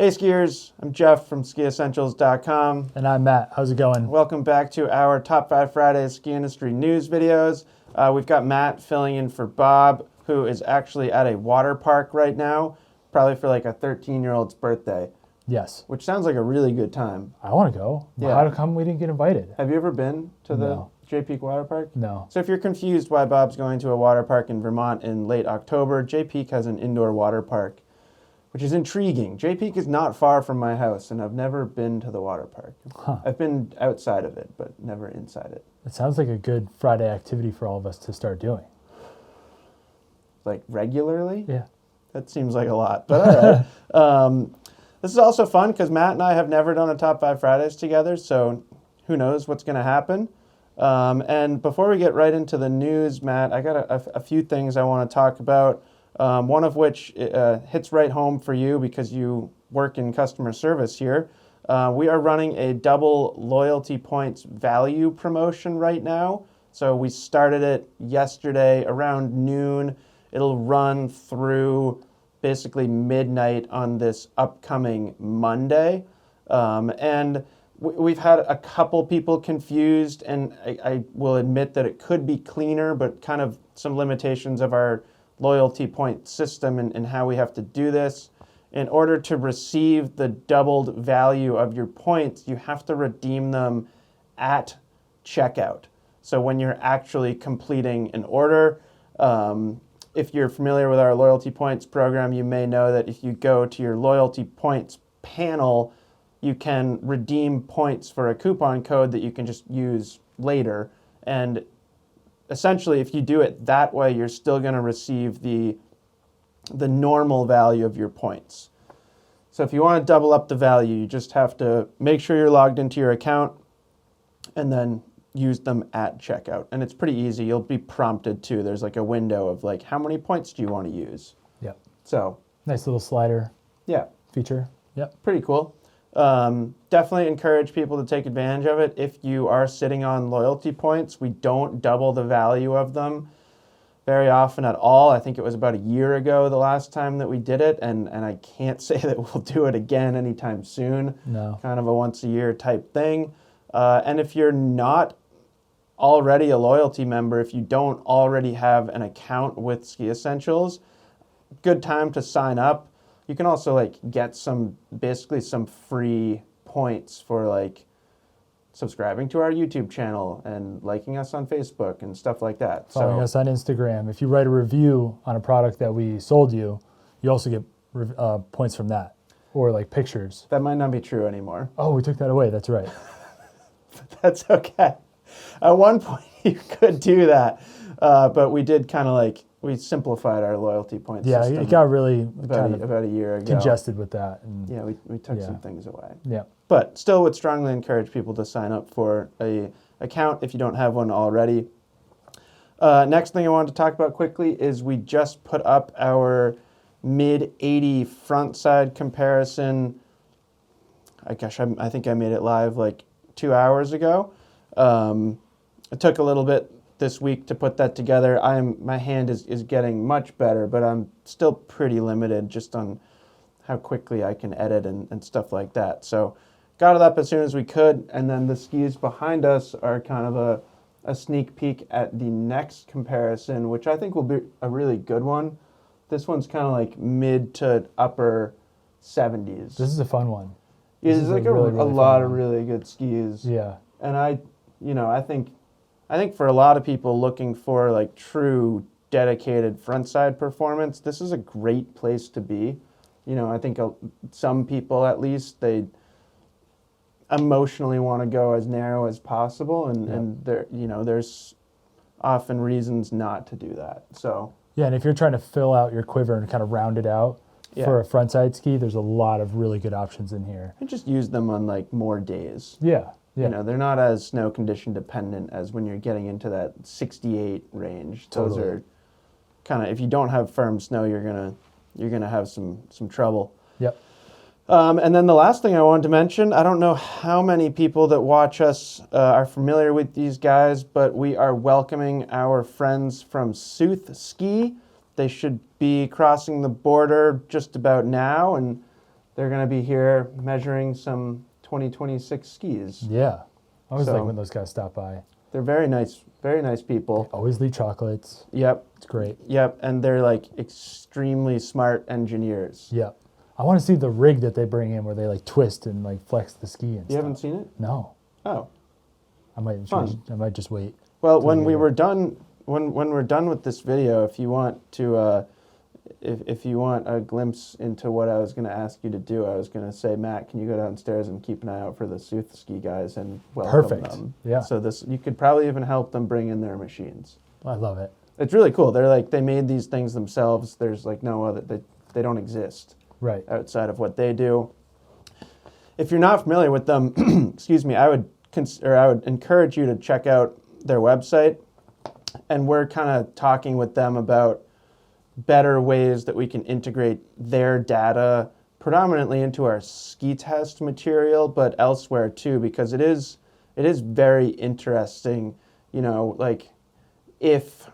Hey skiers, I'm Jeff from skiessentials.com. And I'm Matt. How's it going? Welcome back to our Top 5 Fridays ski industry news videos. We've got Matt filling in for Bob, who is actually at a water park right now, probably for like a 13-year-old's birthday, Yes. which sounds like a really good time. I want to go. Yeah. How come we didn't get invited? Have you ever been to the No. Jay Peak Water Park? No. So if you're confused why Bob's going to a water park in Vermont in late October, Jay Peak has an indoor water park, which is intriguing. Jay Peak is not far from my house, and I've never been to the water park. Huh. I've been outside of it, but never inside it. It sounds like a good Friday activity for all of us to start doing. Like regularly? Yeah. That seems like a lot, but all right. This is also fun because Matt and I have never done a Top 5 Fridays together, so who knows what's going to happen. And before we get right into the news, Matt, I got a few things I want to talk about. One of which hits right home for you because you work in customer service here. We are running a double loyalty points value promotion right now. So we started it yesterday around noon. It'll run through basically midnight on this upcoming Monday. And we've had a couple people confused, and I will admit that it could be cleaner, but kind of some limitations of our loyalty point system and how we have to do this. In order to receive the doubled value of your points, you have to redeem them at checkout. So when you're actually completing an order, if you're familiar with our loyalty points program, you may know that if you go to your loyalty points panel, you can redeem points for a coupon code that you can just use later. And essentially, if you do it that way, you're still going to receive the normal value of your points. So if you want to double up the value, you just have to make sure you're logged into your account and then use them at checkout. And it's pretty easy. You'll be prompted too. There's like a window of like, how many points do you want to use? Yep. So Nice little slider yeah, feature. Yep. pretty cool. Definitely encourage people to take advantage of it. If you are sitting on loyalty points, we don't double the value of them very often at all. I think it was about a year ago the last time that we did it, and I can't say that we'll do it again anytime soon. No. Kind of a once a year type thing. And if you're not already a loyalty member, if you don't already have an account with Ski Essentials, good time to sign up. You can also like get basically some free points for like subscribing to our YouTube channel and liking us on Facebook and stuff like that. Following us on Instagram. If you write a review on a product that we sold you, you also get points from that. Or like pictures. That might not be true anymore. Oh, we took that away. That's right. That's okay. At one point you could do that, but we did kind of like, we simplified our loyalty points Yeah, system it got really about a year ago. congested with that. And Yeah, we took some things away. Yeah. But still would strongly encourage people to sign up for a account if you don't have one already. Next thing I wanted to talk about quickly is we just put up our mid-80 front side comparison. I think I made it live like 2 hours ago. It took a little bit this week to put that together. My hand is getting much better, but I'm still pretty limited just on how quickly I can edit and stuff like that. So got it up as soon as we could, and then the skis behind us are kind of a sneak peek at the next comparison, which I think will be a really good one. This one's kind of like mid to upper 70s. This is a fun one. It's like really a lot of one. really good skis. Yeah. And I think for a lot of people looking for like true dedicated frontside performance, this is a great place to be. I think some people at least, they emotionally want to go as narrow as possible, and there's often reasons not to do that. So Yeah, and if you're trying to fill out your quiver and kind of round it out for a frontside ski, there's a lot of really good options in here. you just use them on like more days. Yeah. They're not as snow condition dependent as when you're getting into that 68 range. Those Totally. are kind of, if you don't have firm snow, you're gonna have some trouble. Yep. And then the last thing I wanted to mention, I don't know how many people that watch us are familiar with these guys, but we are welcoming our friends from Sooth Ski. They should be crossing the border just about now, and they're going to be here measuring some 2026 skis. Yeah. I always So- like when those guys stop by. They're very nice people. Always leave chocolates. Yep, It's great. yep, and they're like extremely smart engineers. Yeah. I want to see the rig that they bring in where they like twist and like flex the ski and You stuff. haven't seen it? No. Oh. I might Fun. just wait. Well, Till when we we get were done, when we're done with this video, if you want to, if you want a glimpse into what I was going to ask you to do, I was going to say, Matt, can you go downstairs and keep an eye out for the Sooth Ski guys and welcome Perfect. them? Yeah. So you could probably even help them bring in their machines. I love it. It's really cool. They're like, they made these things themselves. There's like no other, they don't exist Right. outside of what they do. If you're not familiar with them, excuse me, I would encourage you to check out their website. And we're kind of talking with them about better ways that we can integrate their data predominantly into our ski test material, but elsewhere too, because it is very interesting, you know, like if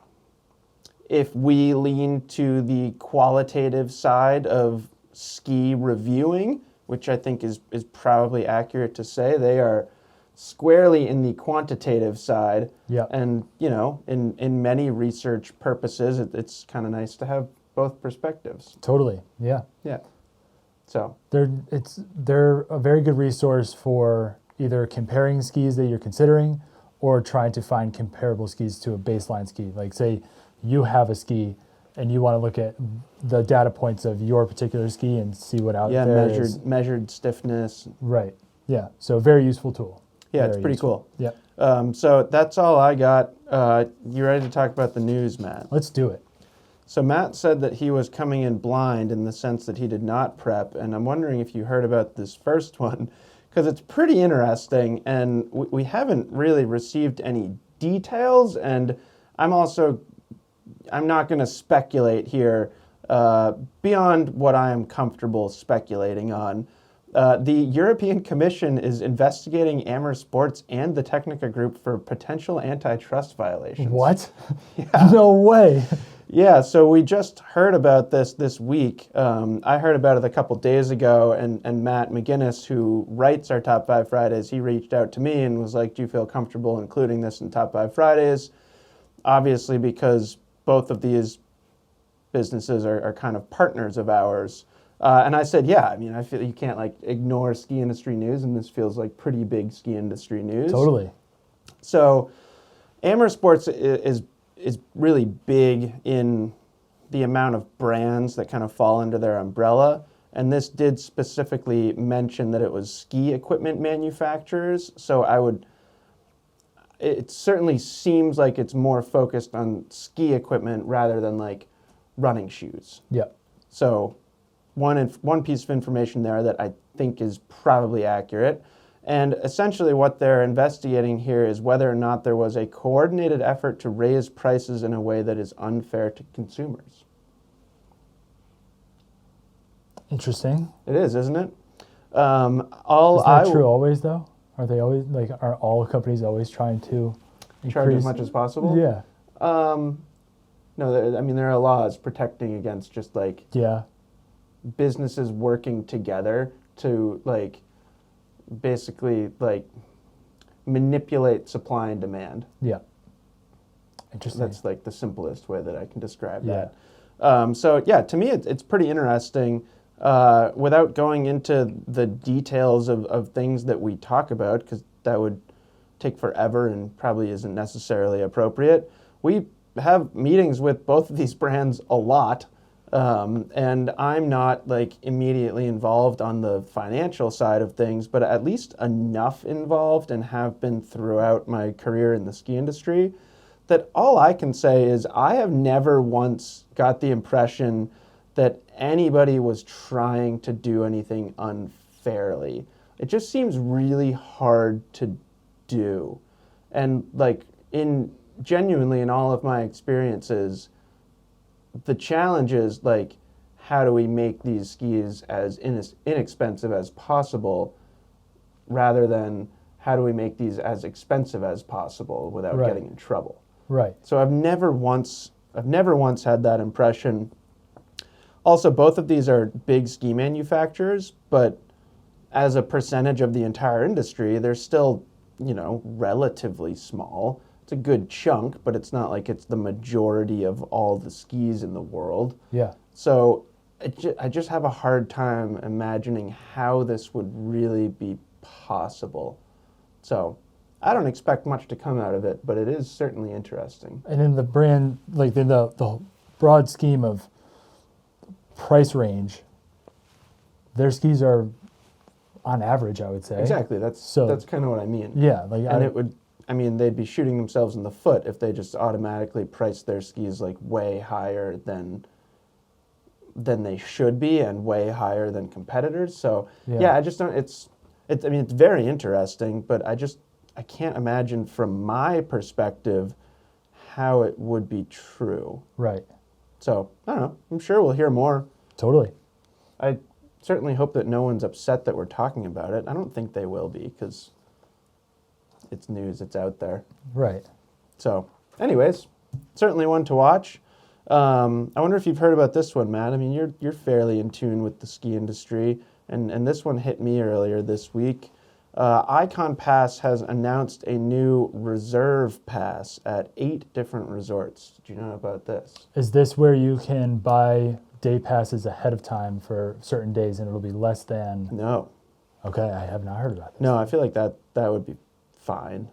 we lean to the qualitative side of ski reviewing, which I think is probably accurate to say, they are squarely in the quantitative side. Yeah. And, you know, in many research purposes, it's kind of nice to have both perspectives. Totally. Yeah. Yeah. So, They're a very good resource for either comparing skis that you're considering or trying to find comparable skis to a baseline ski. Like say you have a ski and you want to look at the data points of your particular ski and see what out yeah, there is. measured stiffness. Right. Yeah. So very useful tool. Yeah, it's Very pretty useful. cool. Yeah. So that's all I got. You ready to talk about the news, Matt? Let's do it. So Matt said that he was coming in blind in the sense that he did not prep, and I'm wondering if you heard about this first one, because it's pretty interesting, and we haven't really received any details, and I'm not going to speculate here beyond what I am comfortable speculating on. The European Commission is investigating Amer Sports and the Technica Group for potential antitrust violations. What? Yeah. No way. Yeah, so we just heard about this week. I heard about it a couple days ago, and Matt McGinnis, who writes our Top 5 Fridays, he reached out to me and was like, do you feel comfortable including this in Top 5 Fridays? Obviously, because both of these businesses are kind of partners of ours. And I said, yeah, I mean, I feel you can't like ignore ski industry news, and this feels like pretty big ski industry news. Totally. So Amer Sports is really big in the amount of brands that kind of fall under their umbrella. And this did specifically mention that it was ski equipment manufacturers. So it certainly seems like it's more focused on ski equipment rather than like running shoes. Yeah. So one piece of information there that I think is probably accurate. And essentially what they're investigating here is whether or not there was a coordinated effort to raise prices in a way that is unfair to consumers. Interesting. It is, isn't it? Is that true always though? Are they always like? Are all companies always trying to Charge increase? as much as possible? Yeah. No, I mean, there are laws protecting against just like Yeah. businesses working together to like basically like manipulate supply and demand. Yeah. Interesting. That's like the simplest way that I can describe Yeah. that. So yeah, to me it's pretty interesting. Without going into the details of things that we talk about, because that would take forever and probably isn't necessarily appropriate. We have meetings with both of these brands a lot. And I'm not like immediately involved on the financial side of things, but at least enough involved and have been throughout my career in the ski industry that all I can say is I have never once got the impression that anybody was trying to do anything unfairly. It just seems really hard to do. And like genuinely in all of my experiences, the challenge is like, how do we make these skis as inexpensive as possible rather than how do we make these as expensive as possible without Right. getting in trouble? Right. So I've never once had that impression. Also, both of these are big ski manufacturers, but as a percentage of the entire industry, they're still, relatively small. It's a good chunk, but it's not like it's the majority of all the skis in the world. Yeah. So I just have a hard time imagining how this would really be possible. So I don't expect much to come out of it, but it is certainly interesting. And in the brand, like in the broad scheme of price range, their skis are on average, I would say. Exactly. That's kind of what I mean. Yeah. They'd be shooting themselves in the foot if they just automatically priced their skis like way higher than they should be and way higher than competitors. So I just don't. It's very interesting, but I can't imagine from my perspective how it would be true. Right. So I don't know. I'm sure we'll hear more. Totally. I certainly hope that no one's upset that we're talking about it. I don't think they will be because it's news. It's out there. Right. So, anyways, certainly one to watch. I wonder if you've heard about this one, Matt. I mean, you're fairly in tune with the ski industry, and this one hit me earlier this week. Ikon Pass has announced a new reserve pass at 8 different resorts. Did you know about this? Is this where you can buy day passes ahead of time for certain days and it'll be less than? No. Okay, I have not heard about this. No, I feel like that would be fine.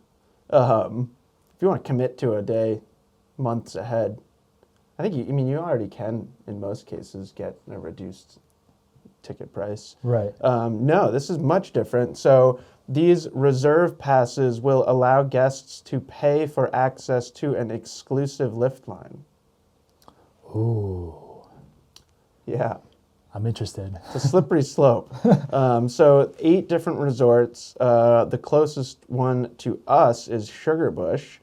If you want to commit to a day months ahead, I think you already can, in most cases, get a reduced ticket price. Right. No, this is much different. So these reserve passes will allow guests to pay for access to an exclusive lift line. Ooh. Yeah. I'm interested. It's a slippery slope. So 8 different resorts. The closest one to us is Sugarbush.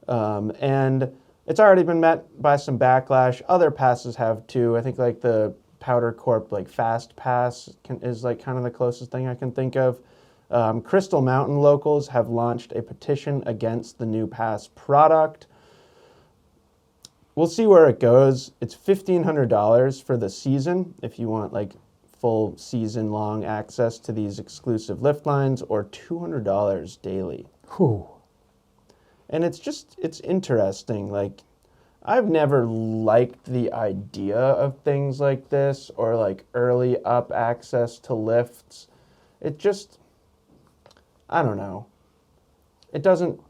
And it's already been met by some backlash. Other passes have too. I think like the Powder Corp Fast Pass is kind of the closest thing I can think of. Crystal Mountain locals have launched a petition against the new pass product. We'll see where it goes. It's $1,500 for the season if you want full season long access to these exclusive lift lines, or $200 daily. Whew. And it's interesting. I've never liked the idea of things like this, or early up access to lifts. It just, I don't know. It doesn't,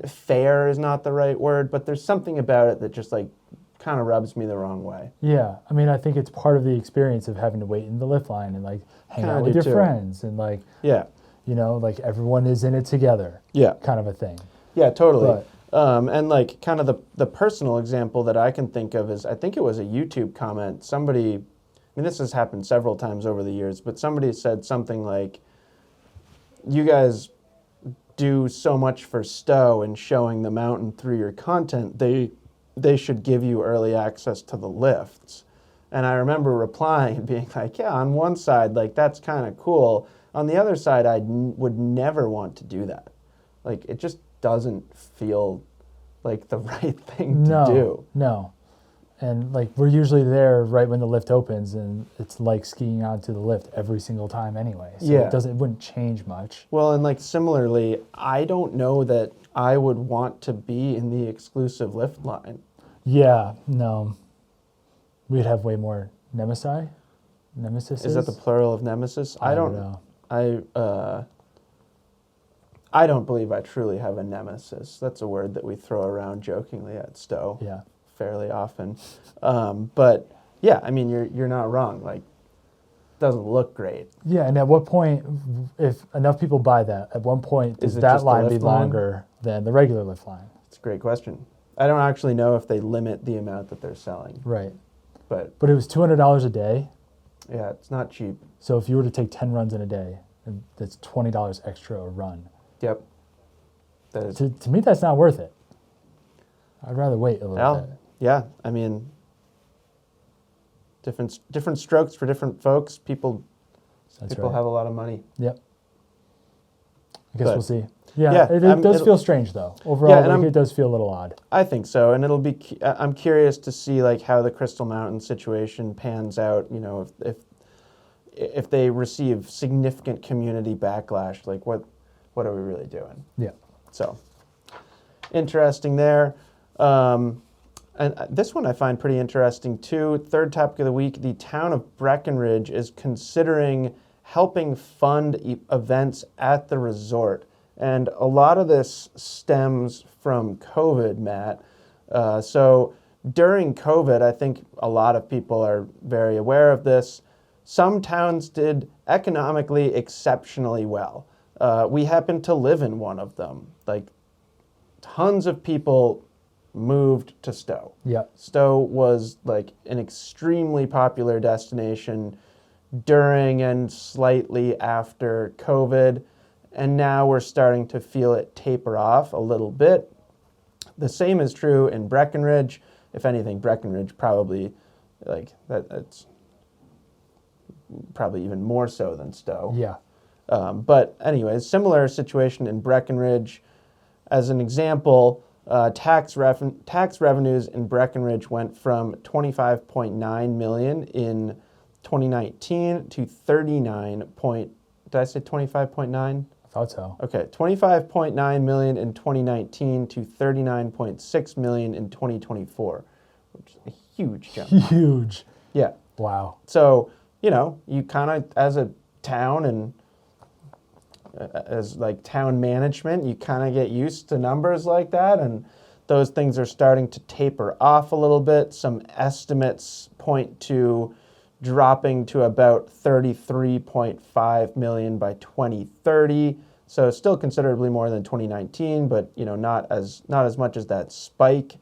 fair is not the right word, but there's something about it that just kind of rubs me the wrong way. Yeah, I think it's part of the experience of having to wait in the lift line and hang out with your friends and yeah, everyone is in it together. Yeah, kind of a thing. Yeah, totally. And kind of the personal example that I can think of is, I think it was a YouTube comment. Somebody, this has happened several times over the years, but somebody said something like, "You guys do so much for Stowe and showing the mountain through your content. They should give you early access to the lifts." And I remember replying and being like, "Yeah, on one side, that's kind of cool. On the other side, I would never want to do that. It just doesn't feel like the right thing to do." No. And we're usually there right when the lift opens, and it's like skiing onto the lift every single time anyway. So it wouldn't change much. Well, and similarly, I don't know that I would want to be in the exclusive lift line. Yeah, no. We'd have way more nemesis. Is that the plural of nemesis? I don't know. I don't believe I truly have a nemesis. That's a word that we throw around jokingly at Stowe. Yeah. Fairly often. But yeah, you're not wrong. It doesn't look great. Yeah, and at what point, if enough people buy that, at one point does that line be longer than the regular lift line? It's a great question. I don't actually know if they limit the amount that they're selling. Right. But it was $200 a day. Yeah, it's not cheap. So if you were to take 10 runs in a day, that's $20 extra a run. Yep. To me, that's not worth it. I'd rather wait a little bit. Yeah, different strokes for different folks. People have a lot of money. Yep. I guess we'll see. Yeah, it does feel strange though. Overall, it does feel a little odd. I think so, and I'm curious to see like how the Crystal Mountain situation pans out. You know, if they receive significant community backlash, like what are we really doing? Yeah. So interesting there. And this one I find pretty interesting too. Third topic of the week: the town of Breckenridge is considering helping fund events at the resort. And a lot of this stems from COVID, Matt. So during COVID, I think a lot of people are very aware of this. Some towns did economically exceptionally well. We happen to live in one of them. Like, tons of people moved to Stowe. Yeah. Stowe was like an extremely popular destination during and slightly after COVID. And now we're starting to feel it taper off a little bit. The same is true in Breckenridge. If anything, Breckenridge probably, like, that's probably even more so than Stowe. Yeah. But anyways, similar situation in Breckenridge. As an example, tax revenues in Breckenridge went from $25.9 million in 2019 to 39 did I say 25.9? Thought so. Okay, 25.9 million in 2019 to 39.6 million in 2024, which is a huge jump. Huge. Yeah. Wow. So, you know, you kind of, as a town and as like town management, you kind of get used to numbers like that, and those things are starting to taper off a little bit. Some estimates point to dropping to about 33.5 million by 2030. So still considerably more than 2019, but you know, not as much as that spike.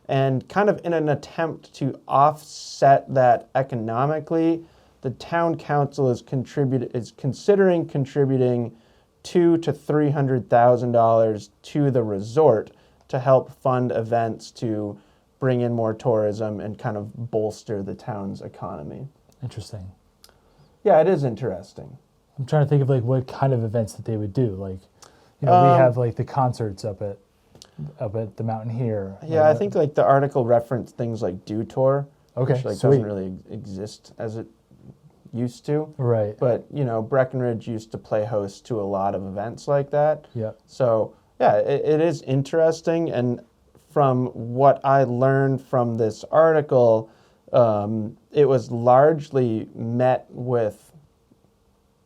And kind of in an attempt to offset that economically, the town council is considering contributing $200,000 to $300,000 to the resort to help fund events to bring in more tourism and kind of bolster the town's economy. Interesting. Yeah, it is interesting. I'm trying to think of like what kind of events that they would do. Like, you know, we have like the concerts up at the mountain here. Yeah, I think like the article referenced things like Dew Tour, okay, which like sweet. doesn't really exist as it used to. Right. But you know, Breckenridge used to play host to a lot of events like that. Yeah. So yeah, it is interesting, and from what I learned from this article, it was largely met with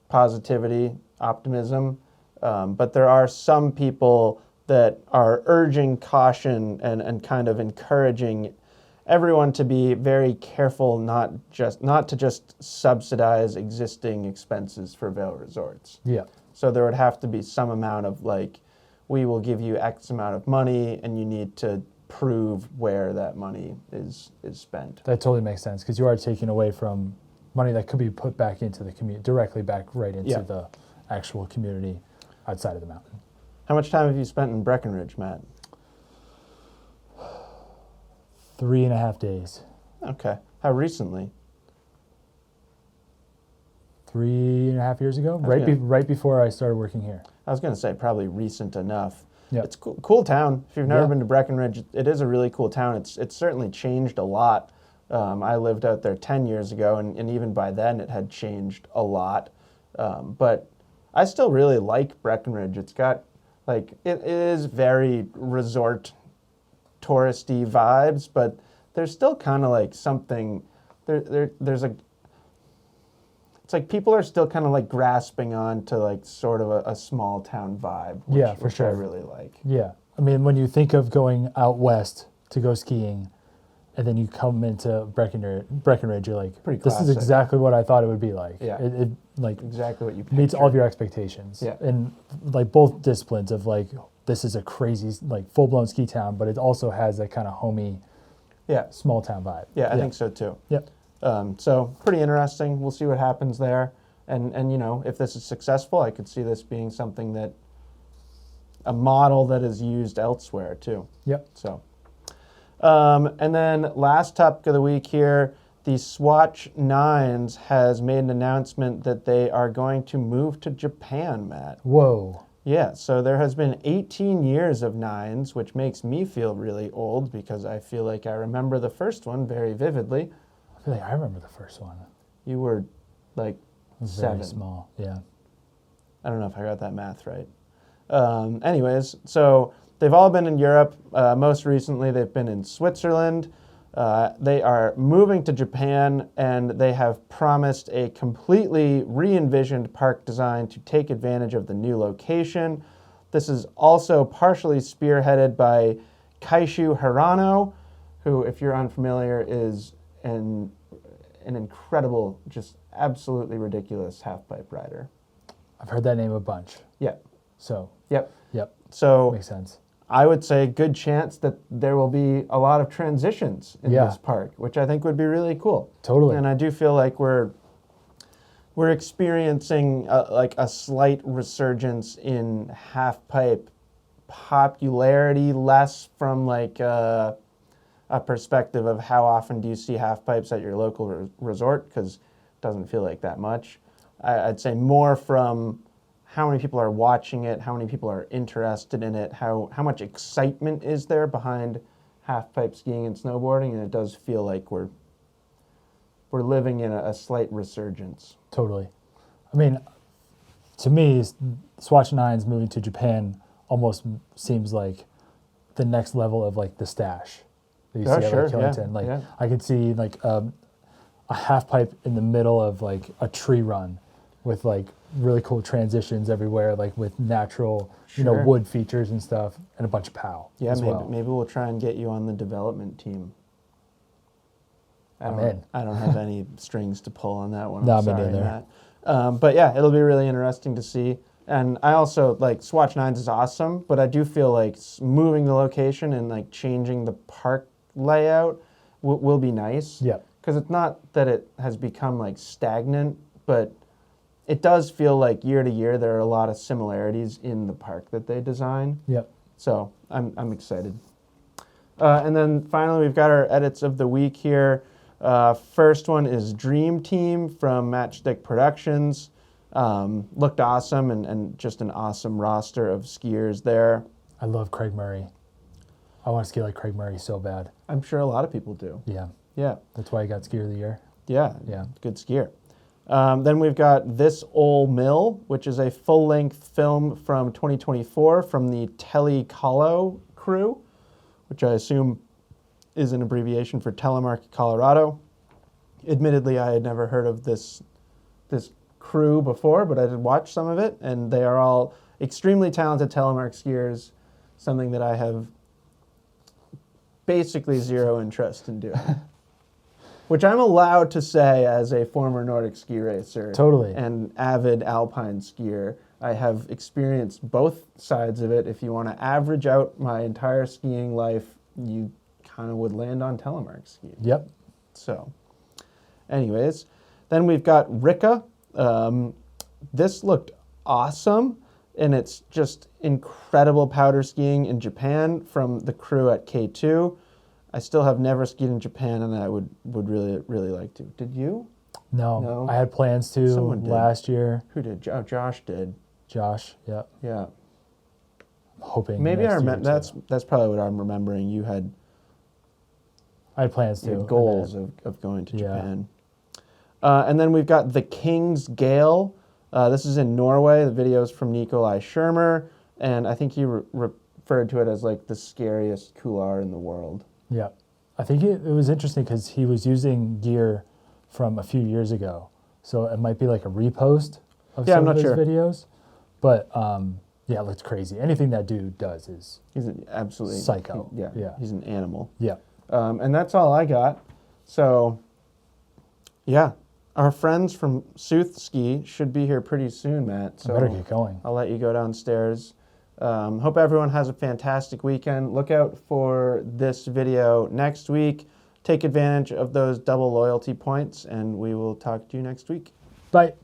positivity, optimism, but there are some people that are urging caution and kind of encouraging everyone to be very careful not to just subsidize existing expenses for Vail Resorts. Yeah. So there would have to be some amount of like, we will give you X amount of money and you need to prove where that money is spent. That totally makes sense, because you are taking away from money that could be put back into the community, directly back right into the actual community outside of the mountain. How much time have you spent in Breckenridge, Matt? 3.5 days. Okay. How recently? 3.5 years ago, Okay. right before I started working here. I was going to say probably recent enough. Yeah. It's cool town. If you've never Yeah. been to Breckenridge, it is a really cool town. It's certainly changed a lot. I lived out there 10 years ago, and even by then it had changed a lot. But I still really like Breckenridge. It's got, like, it is very resort touristy vibes, but there's still kind of like something, there's a, it's like people are still kind of like grasping on to like sort of a small town vibe. Which sure. I really like. Yeah. I mean, when you think of going out west to go skiing, and then you come into Breckenridge, you're like, Pretty this is classic. exactly what I thought it would be like. Yeah. It like Exactly what you meets picture. all of your expectations. Yeah. And like both disciplines of like, this is a crazy, like full-blown ski town, but it also has that kind of homey, Yeah. small town vibe. Yeah, I think so too. Yep. So pretty interesting. We'll see what happens there. And you know, if this is successful, I could see this being something that, a model that is used elsewhere too. Yep. So, and then last topic of the week here, the Swatch Nines has made an announcement that they are going to move to Japan, Matt. Whoa. Yeah, so there has been 18 years of Nines, which makes me feel really old because I feel like I remember the first one very vividly. I feel like I remember the first one. You were like It was 7. very small. Yeah. I don't know if I got that math right. Anyways, so they've all been in Europe. Most recently, they've been in Switzerland. They are moving to Japan, and they have promised a completely re-envisioned park design to take advantage of the new location. This is also partially spearheaded by Kaishu Hirano, who, if you're unfamiliar, is an incredible, just absolutely ridiculous half-pipe rider. I've heard that name a bunch. Yeah. So, Yep. yep, So makes sense. I would say good chance that there will be a lot of transitions in Yeah. this park, which I think would be really cool. Totally. And I do feel like we're experiencing like a slight resurgence in half pipe popularity, less from like a perspective of how often do you see half pipes at your local resort, because it doesn't feel like that much. I'd say more from how many people are watching it, how many people are interested in it, how much excitement is there behind half pipe skiing and snowboarding, and it does feel like we're living in a slight resurgence. Totally. I mean, to me, Swatch Nines moving to Japan almost seems like the next level of like the stash that you see at like Killington. Like I could see like a half pipe in the middle of like a tree run with like really cool transitions everywhere, like with natural, wood features and stuff, and a bunch of POW. Yeah, maybe we'll try and get you on the development team. I'm in. I don't have any strings to pull on that one. No, I'm me sorry, neither. Matt. But yeah, it'll be really interesting to see. And I also, like, Swatch Nines is awesome, but I do feel like moving the location and like changing the park layout will be nice. Yeah. Because it's not that it has become like stagnant, but it does feel like year to year there are a lot of similarities in the park that they design. Yep. So I'm excited. And then finally, we've got our edits of the week here. First one is Dream Team from Matchstick Productions. Looked awesome and just an awesome roster of skiers there. I love Craig Murray. I want to ski like Craig Murray so bad. I'm sure a lot of people do. Yeah. Yeah. That's why he got Skier of the Year. Yeah. Yeah. Good skier. Then we've got This Ol' Mill, which is a full-length film from 2024 from the Telly Colo crew, which I assume is an abbreviation for Telemark Colorado. Admittedly, I had never heard of this crew before, but I did watch some of it, and they are all extremely talented telemark skiers, something that I have basically zero interest in doing. Which I'm allowed to say as a former Nordic ski racer. Totally. And avid alpine skier. I have experienced both sides of it. If you want to average out my entire skiing life, you kind of would land on telemark ski. Yep. So, anyways, then we've got Rika. This looked awesome, and it's just incredible powder skiing in Japan from the crew at K2. I still have never skied in Japan, and I would really, really like to. Did you? No. I had plans to last year. Who did? Oh, Josh did. Josh, yep. Yeah. I'm hoping. Maybe I remember. That's probably what I'm remembering. You had. I had plans to. You had goals of going to Japan. And then we've got The King's Gale. This is in Norway. The video is from Nikolai Schermer, and I think he referred to it as like the scariest couloir in the world. Yeah. I think it was interesting because he was using gear from a few years ago. So it might be like a repost of some of his videos. But yeah, it looks crazy. Anything that dude does is he's an absolutely psycho. He's an animal. Yeah. And that's all I got. So yeah. Our friends from Sooth Ski should be here pretty soon, Matt. So I better get going. I'll let you go downstairs. Hope everyone has a fantastic weekend. Look out for this video next week. Take advantage of those double loyalty points, and we will talk to you next week. Bye.